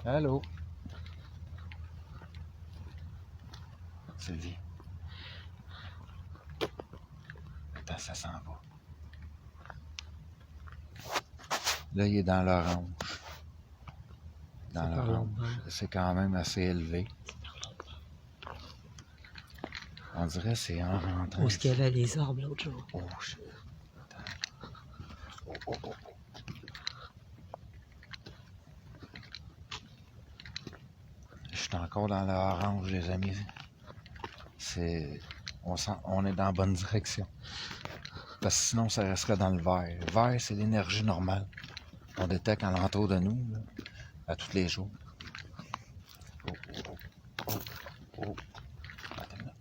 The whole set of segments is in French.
Allô? Sylvie. Attends, ça s'en va. Là, il est dans l'orange. Dans l'orange. C'est quand même assez élevé. On dirait que c'est en rentrant. Où est-ce qu'il y avait les arbres l'autre jour? Oh, shit. Oh, oh, oh. Je suis encore dans l'orange, les amis. On est dans la bonne direction. Parce que sinon, ça resterait dans le vert. Le vert, c'est l'énergie normale qu'on détecte alentour de nous, là, à tous les jours. Oh, oh, oh, oh, oh. Attends une minute.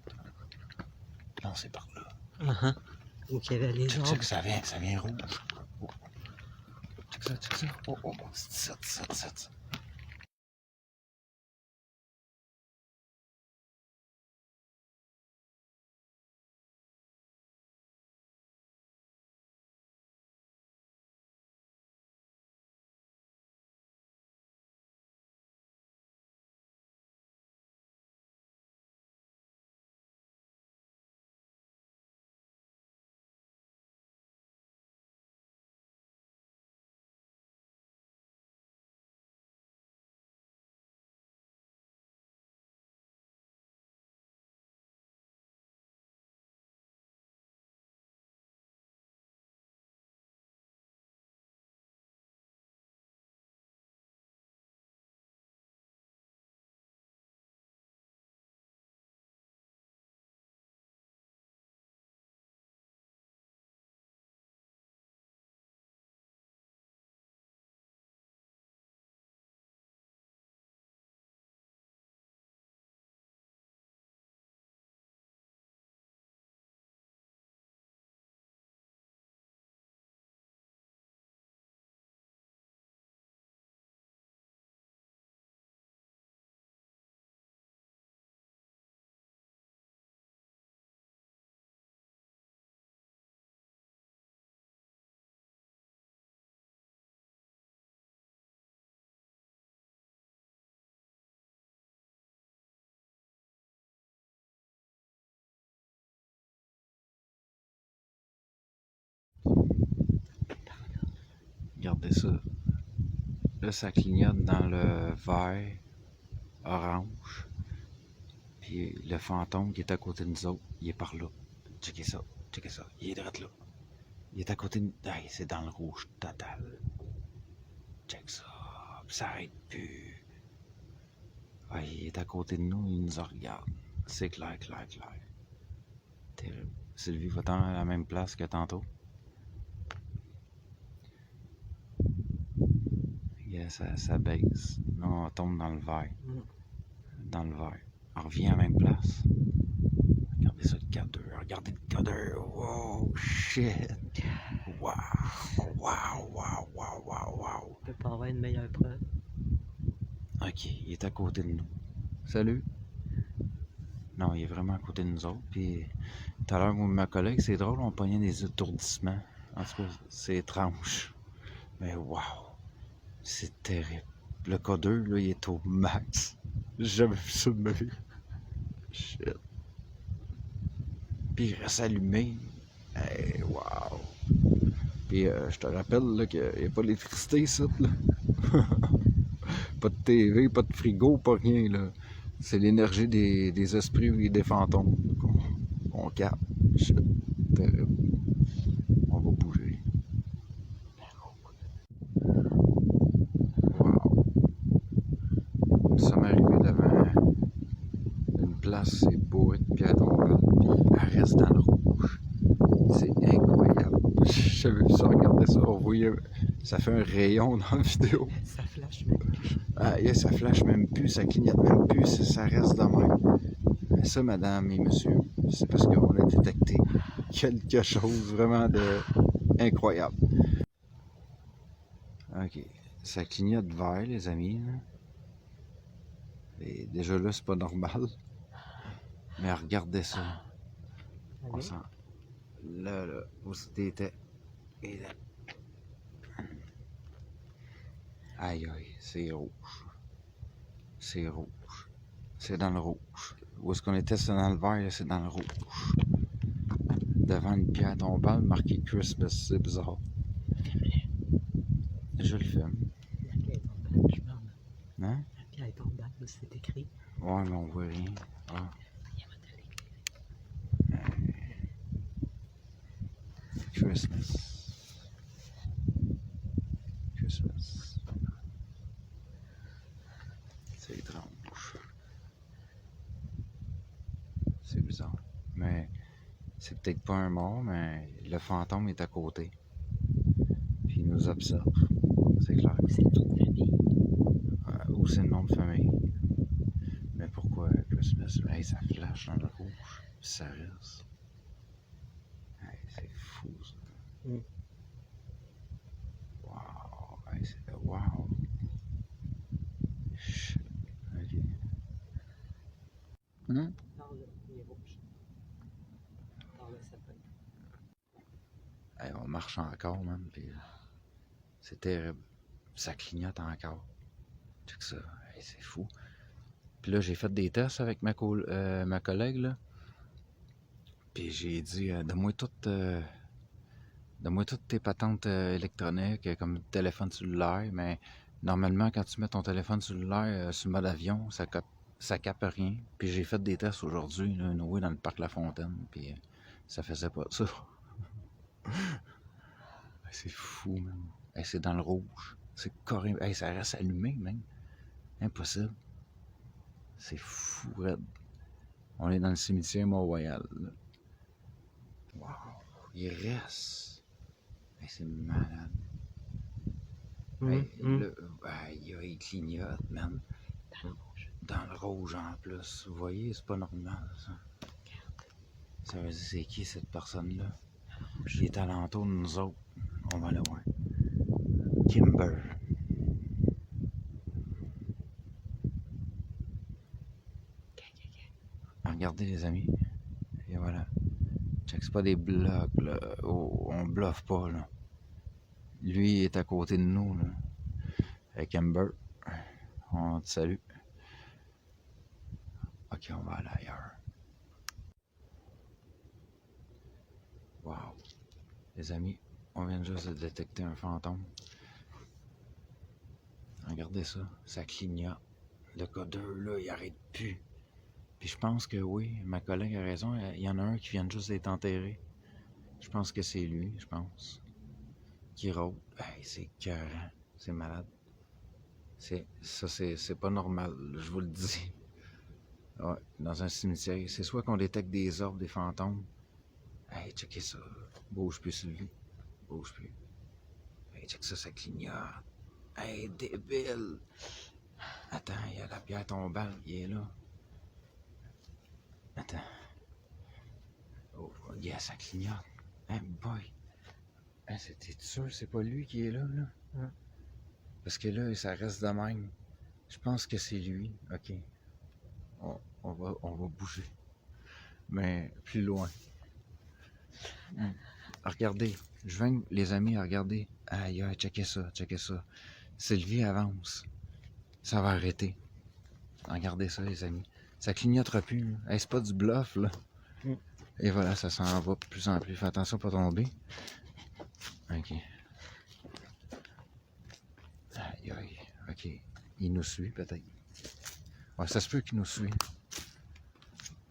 Non, c'est par là. Où il y avait les arbres. Check, ça vient rouge. Oh. Check ça. Oh, oh, oh. C'est ça. Regardez ça. Là, ça clignote dans le vert orange. Puis le fantôme qui est à côté de nous autres, il est par là. Checkez ça. Il est direct là. Il est à côté de nous. Hey, c'est dans le rouge total. Check ça. Puis ça arrête plus. Ouais, il est à côté de nous, il nous regarde. C'est clair. Terrible. Sylvie va-t'en à la même place que tantôt. Yeah, ça baisse. Là, on tombe dans le vert. On revient à la même place. Regardez ça, le cadre. Regardez le cadre. Wow, shit. Wow. On peut pas avoir une meilleure preuve. Ok, il est à côté de nous. Salut. Non, il est vraiment à côté de nous autres. Puis, tout à l'heure, moi et ma collègue, c'est drôle, on pognait des étourdissements. En tout cas, c'est étrange. Mais wow, c'est terrible. Le K2, là, il est au max. J'ai jamais vu ça de ma vie. Shit. Puis il reste allumé. Hey, wow. Puis je te rappelle là, qu'il n'y a pas d'électricité ici, là. Pas de TV, pas de frigo, pas rien, là. C'est l'énergie des esprits et des fantômes qu'on capte. Shit. Terrible. On va bouger. Wow. Nous sommes arrivés devant une place, c'est bourré de pierres tombales, puis elle reste dans le rouge. C'est incroyable. J'avais vu ça, regardez ça, on voyait, ça fait un rayon dans la vidéo. Ça flash même plus. Ah, yeah, ça flash même plus, ça clignote même plus, ça reste de même. Mais ça, madame et monsieur, c'est parce qu'on a détecté quelque chose vraiment de incroyable. Ok, ça clignote vert, les amis. Là. Et déjà là, c'est pas normal. Mais regardez ça. On sent. Là, où c'était. Et là. Aïe, c'est rouge. c'est rouge. C'est dans le rouge. Où est-ce qu'on était, c'est dans le vert, là, c'est dans le rouge. Devant une pierre tombale marquée Christmas, c'est bizarre. Je le filme. La pierre tombale, je parle. Hein? La pierre tombale, c'est écrit. Ouais, mais on voit rien. Ah. Christmas. Christmas. C'est étrange. C'est bizarre. Mais c'est peut-être pas un mort, mais le fantôme est à côté. Puis il nous observe. C'est clair. C'est le nom de famille. Ou c'est le nom de famille. Mais pourquoi Christmas? Hey, ça flash dans le rouge. Ça reste. Hey, c'est fou ça. Mm. Wow. Hey, wow. Shit. Ok. Par là, il est rouge. Par le sapin. Hey, on marche encore, man. Puis c'est terrible. Ça clignote encore. Check ça. Hey, c'est fou. Puis là, j'ai fait des tests avec ma collègue, là. Puis j'ai dit, donne-moi toutes tes patentes électroniques, comme le téléphone cellulaire. Mais normalement, quand tu mets ton téléphone cellulaire sur le mode avion, ça capte rien. Puis j'ai fait des tests aujourd'hui, là, dans le parc La Fontaine. Puis ça faisait pas ça. C'est fou, man. Hey, c'est dans le rouge. C'est carré. Hey, ça reste allumé, même. Impossible. C'est fou, raide. On est dans le cimetière Mont-Royal. Wow. Il reste. Hey, c'est malade. Hey, il clignote, man. Dans le rouge. Dans le rouge en plus. Vous voyez, c'est pas normal, ça. Ça veut dire, c'est qui cette personne-là? Il est alentour de nous autres. On va le voir. Kimber. Regardez, les amis. Et voilà. Check, c'est pas des blocs, là. Oh, on bluffe pas, là. Lui, il est à côté de nous, là. Avec Amber. On te salue. Ok, on va aller ailleurs. Wow. Les amis, on vient juste de détecter un fantôme. Regardez ça. Ça clignote. Le codeur, là, il arrête plus. Puis je pense que oui, ma collègue a raison. Il y en a un qui vient juste d'être enterré. Je pense que c'est lui, je pense. Qui rôde. Hey, c'est écœurant. C'est malade. C'est pas normal, je vous le dis. Ouais, dans un cimetière. C'est soit qu'on détecte des orbes, des fantômes. Hey, checkez ça. Bouge plus sur lui. Bouge plus. Hey, check ça, ça clignote. Hey, débile. Attends, il y a la pierre tombale. Il est là. Attends. Oh, yeah, ça clignote. Hey, boy. Hey, t'es sûr c'est pas lui qui est là, là? Hein? Parce que là, ça reste de même. Je pense que c'est lui. Ok. On va bouger. Mais plus loin. Regardez. Je viens, les amis, à regarder. Aïe, aïe, checkez ça, checkez ça. Sylvie avance. Ça va arrêter. Regardez ça, les amis. Ça clignotera plus. Hey, c'est pas du bluff, là. Et voilà, ça s'en va de plus en plus. Fais attention à pas tomber. Ok. Aïe, aïe. Ok. Il nous suit, peut-être. Ouais, ça se peut qu'il nous suit.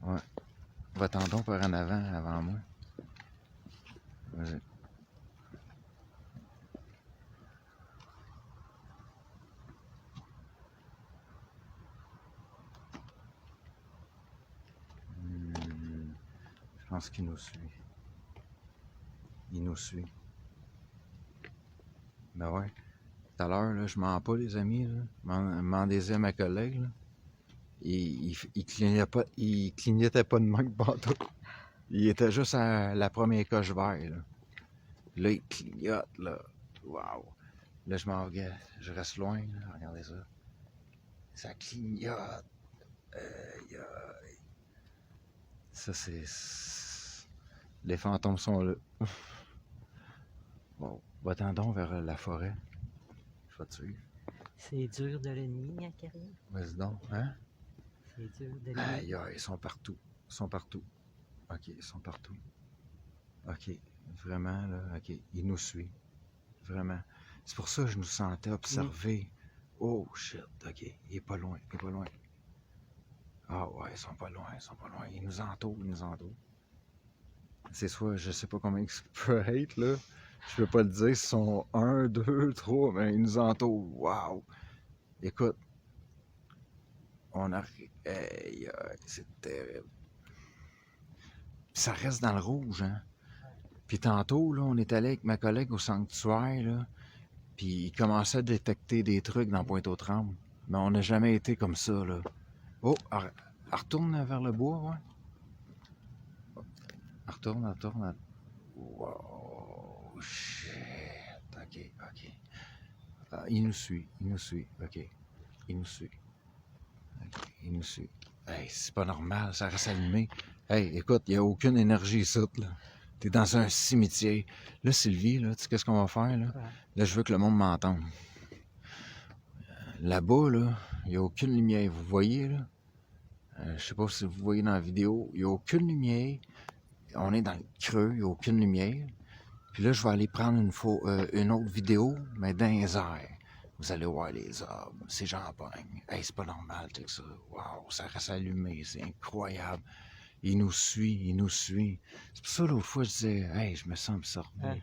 Ouais. Va-t'en donc par en avant moi. Vas-y. Je pense qu'il nous suit. Il nous suit. Ben ouais. Tout à l'heure, là, je mens pas, les amis. Demandez-y à ma collègue. Là. Il clignotait pas de manque partout. Il était juste à la première coche verte. Là, il clignote. Là. Waouh. Là, je m'en regarde. Je reste loin. Là. Regardez ça. Ça clignote. Ça, c'est... Les fantômes sont là. Bon, va-t'en donc vers la forêt. Je vais te suivre. C'est dur de l'ennemi, hein, Karine? Vas-y donc, hein? C'est dur de l'ennemi. Aïe, aïe, ils sont partout. Ils sont partout. OK, ils sont partout. OK, vraiment, là, OK, ils nous suivent. Vraiment. C'est pour ça que je nous sentais observés. Oh, shit, OK, il est pas loin, il est pas loin. Ah ouais, ils sont pas loin, ils sont pas loin. Ils nous entourent, ils nous entourent. C'est soit, je sais pas combien ça peut être, là. Je peux pas le dire, ils sont 1, 2, 3, mais ils nous entourent. Wow! Écoute, on a... Aïe, aïe, c'est terrible. Ça reste dans le rouge, hein? Puis tantôt, là, on est allé avec ma collègue au sanctuaire, là, puis il commençait à détecter des trucs dans Pointe-aux-Trembles. Mais on n'a jamais été comme ça, là. Oh, elle retourne vers le bois, ouais? Elle retourne, elle retourne. Wow, shit. OK, OK. Ah, il nous suit, OK. Il nous suit. OK, il nous suit. Hey, c'est pas normal, ça reste allumé. Hey, écoute, il n'y a aucune énergie ici, là. T'es dans un cimetière. Là, Sylvie, là, tu sais qu'est-ce qu'on va faire, là? Ouais. Là, je veux que le monde m'entende. Là-bas, là, il n'y a aucune lumière. Vous voyez, là? Je sais pas si vous voyez dans la vidéo. Il n'y a aucune lumière. On est dans le creux, il n'y a aucune lumière. Puis là, je vais aller prendre une autre vidéo, mais dans les airs. Vous allez voir les arbres, c'est champagne. Hey, c'est pas normal, tu sais ça. Waouh, ça reste allumé, c'est incroyable. Il nous suit, il nous suit. C'est pour ça, l'autre fois, je disais, hey, je me sens absorbé.